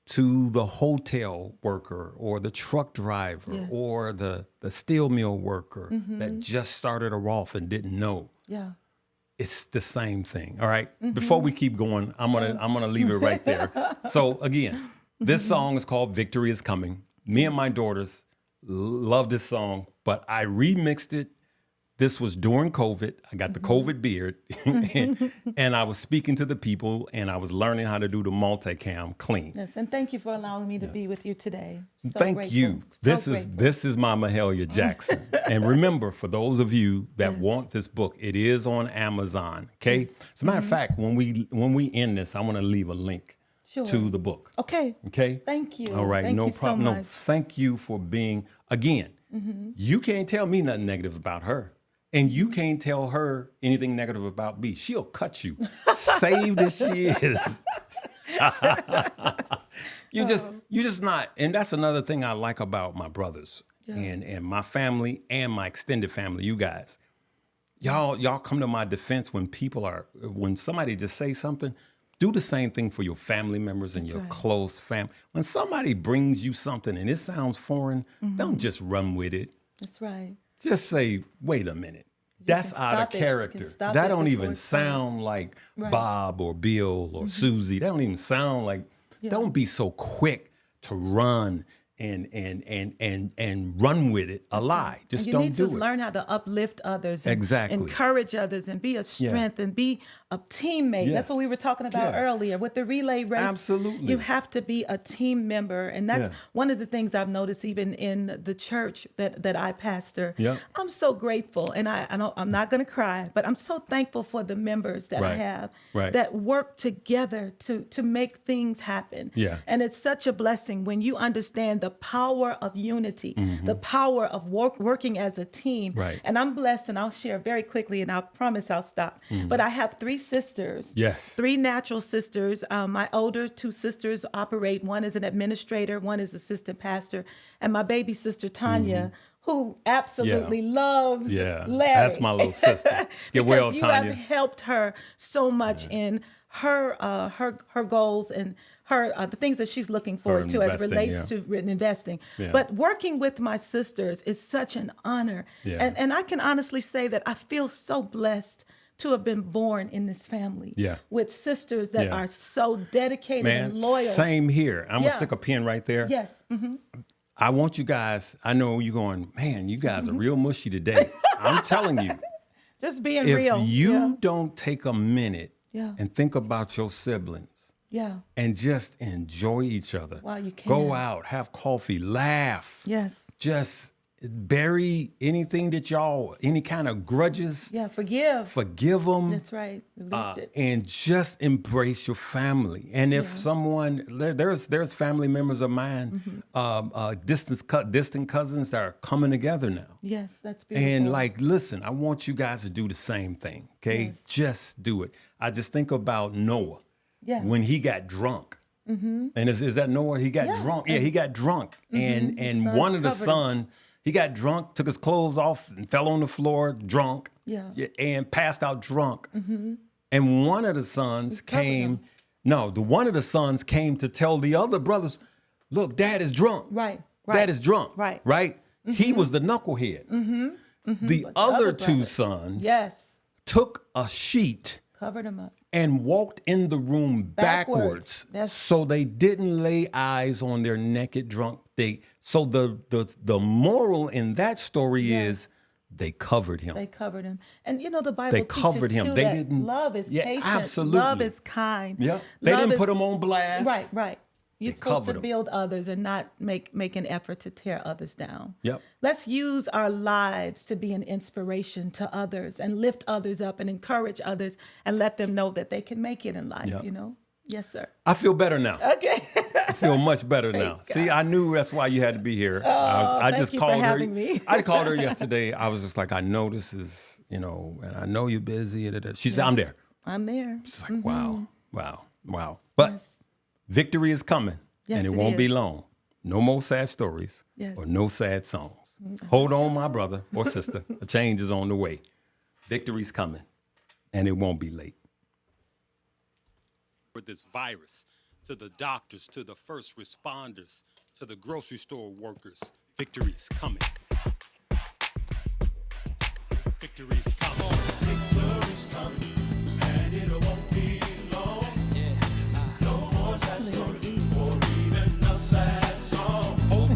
to the hotel worker or the truck driver Yes. or the steel mill worker that just started a Roth and didn't know. Yeah. It's the same thing. All right. Before we keep going, I'm gonna leave it right there. So again, this song is called "Victory Is Coming." Me and my daughters love this song, but I remixed it. This was during COVID. I got the COVID beard, and I was speaking to the people, and I was learning how to do the multicam clean. Yes. And thank you for allowing me to be with you today. So Thank grateful. you. So This is my Mahalia Jackson. And remember, for those of you that Yes. want this book, it is on Amazon. Okay. Yes. As a matter of fact, when we end this, I want to leave a link Sure. to the book. Okay. Okay. Thank you. All right. Thank No you so problem. No, much. thank you for being again. You can't tell me nothing negative about her. And you can't tell her anything negative about me. She'll cut you, saved as she is. You just not. And that's another thing I like about my brothers and my family and my extended family. You guys, y'all come to my defense when somebody just say something. Do the same thing for your family members and your right. close family. When somebody brings you something and it sounds foreign, don't just run with it. That's right. Just say, wait a minute. That's can out of stop it. You can character. stop That it don't before even it sound starts. like Right. Bob or Bill or Susie. That don't even sound like, don't be so quick to run and run with it a lie. Just And you don't need do to it. learn how to uplift others and Exactly. encourage others and be a strength and be a teammate. Yes. That's what we were talking about Yeah. earlier with the relay race. Absolutely. You have to be a team member. And that's Yeah. one of the things I've noticed even in the church that I pastor. Yeah. I'm so grateful. And I know I'm not going to cry, but I'm so thankful for the members that I Right. have Right. that work together to make things happen. Yeah. And it's such a blessing when you understand the power of unity, the power of working as a team. Right. And I'm blessed, and I'll share very quickly, and I promise I'll stop. But I have 3 sisters. Yes. 3 natural sisters. My older 2 sisters operate. One is an administrator, one is assistant pastor, and my baby sister Tanya, who absolutely loves Yeah. Larry. That's my little sister. Get well, Because you Tanya. have helped her so much in her goals and her the things that she's looking forward to as it investing, relates yeah. to investing. Yeah. But working with my sisters is such an honor. Yeah. And I can honestly say that I feel so blessed to have been born in this family Yeah. with sisters that Yeah. are so dedicated Man, and loyal. same here. I'm Yeah. gonna stick a pin right there. Yes. I want you guys, I know you're going, man, you guys are Mm-hmm. real mushy today. I'm telling you, Just being if real. you don't take a minute Yeah. and think about your siblings Yeah. and just enjoy each other. Wow, you can. Go out, have coffee, laugh. Yes. Just bury anything that y'all, any kind of grudges, Yeah. Forgive them. That's right. Release it. And just embrace your family. And if someone, there's family members of mine, distant cousins that are coming together now. Yes, that's beautiful. And like, listen, I want you guys to do the same thing. Okay, Yes. just do it. I just think about Noah Yeah. when he got drunk. And is that Noah? He got Yeah. drunk. Yeah, he got drunk, and sons one of the covered him. sons, he got drunk, took his clothes off, and fell on the floor drunk. Yeah. And passed out drunk. And one of the sons came. No, one of the sons came to tell the other brothers, "Look, Dad is drunk. Right, Dad right, is drunk. right. Right. He was the knucklehead. The other other two brother- sons Yes. took a sheet Covered him up. and walked in the room backwards, That's- so they didn't lay eyes on their naked drunk. So the moral in that story is they covered him. They covered him. And you know, the Bible They teaches covered him. too They that didn't- love is Yeah, patient. absolutely. Love is kind. Yeah. They Love didn't put is- him on blast. Right, right. You're They supposed covered to 'em. build others and not make an effort to tear others down. Yep. Let's use our lives to be an inspiration to others and lift others up and encourage others and let them know that they can make it in life, Yep. you know? Yes, sir. I feel better now. Okay. I feel much better now. Praise See, God. I knew that's why you had to be here. thank you for having me. I called her yesterday. I was just like, I know this is, and I know you're busy. She said, I'm there. I'm there. It's like, wow. But Yes. victory is coming, Yes, and it it won't be is. long. No more sad stories Yes. or no sad songs. Hold on, my brother or sister. A change is on the way. Victory's coming, and it won't be late. With this virus, to the doctors, to the first responders, to the grocery store workers, victory's coming. Victory's coming. Victory's coming, and it won't be long. No more sad stories or even a sad song. Hold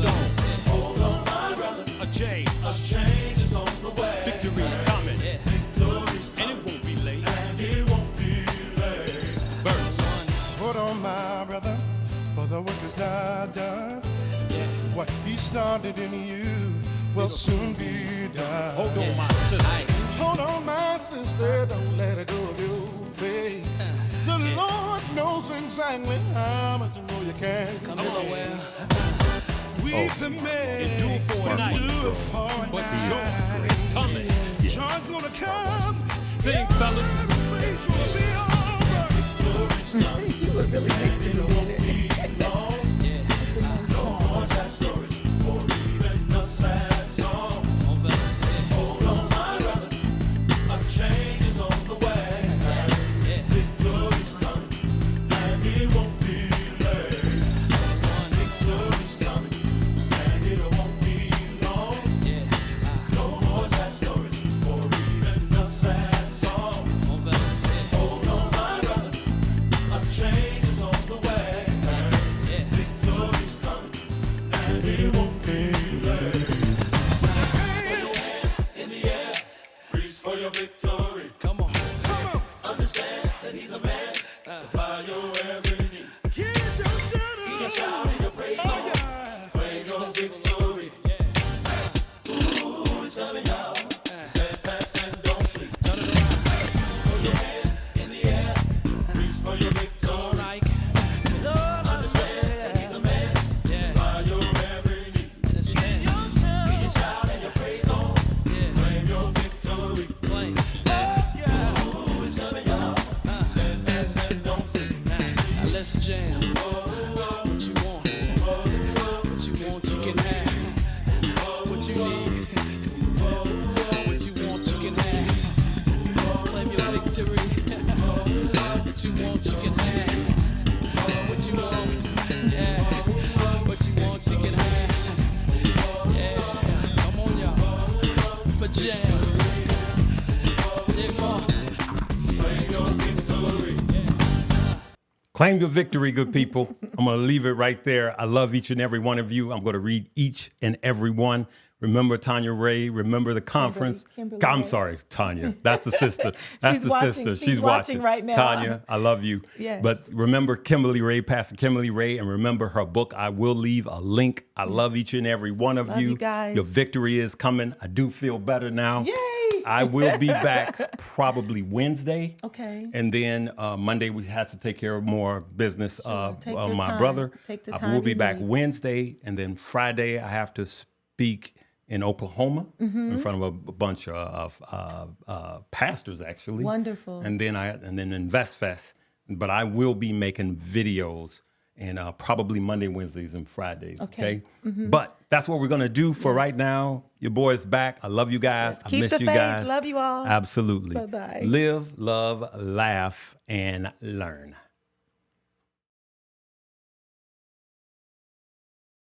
on, my brother. A change is on the way. Victory's coming. Victory's coming, and it won't be late. Verse. Hold on, my brother, for the work is not done. What he started in you will soon be done. Hold on, my sister. Hold on, my sister, don't let it go of your faith. The Lord knows exactly how much more you can. Come on, We've made Endure for a night. endure for a But night. joy is coming. Joy's gonna come. Sing, fellas. Faith will be over. You were really fixing it. can have. What you need, what you want, you can have. Claim your victory. What you want, you can have. What you want, yeah. What you want, you can have. Yeah, come on, y'all. Pajama. Claim your victory, good people. I'm going to leave it right there. I love each and every one of you. I'm going to read each and every one. Remember Tanya Ray. Remember the conference. Kimberly I'm Ray. sorry, Tanya. That's the sister. That's She's the watching. sister. She's watching right now. Tanya, I love you. Yes. But remember Kimberly Ray, Pastor Kimberly Ray, and remember her book. I will leave a link. I love each and every one of Love you guys. Your victory is coming. I do feel better now. Yay! I will be back probably Wednesday. Okay. And then Monday we had to take care of more business Take of your my time. brother. Take the I time will be you back need. Wednesday, and then Friday I have to speak in Oklahoma Mm-hmm. in front of a bunch of pastors actually. Wonderful. And then Invest Fest. But I will be making videos. And probably Monday, Wednesdays, and Fridays. Okay. But that's what we're gonna do for right now. Your boy's back. I love you guys. I Keep miss the you faith. guys. Love you all. Absolutely. Bye-bye. Live, love, laugh, and learn.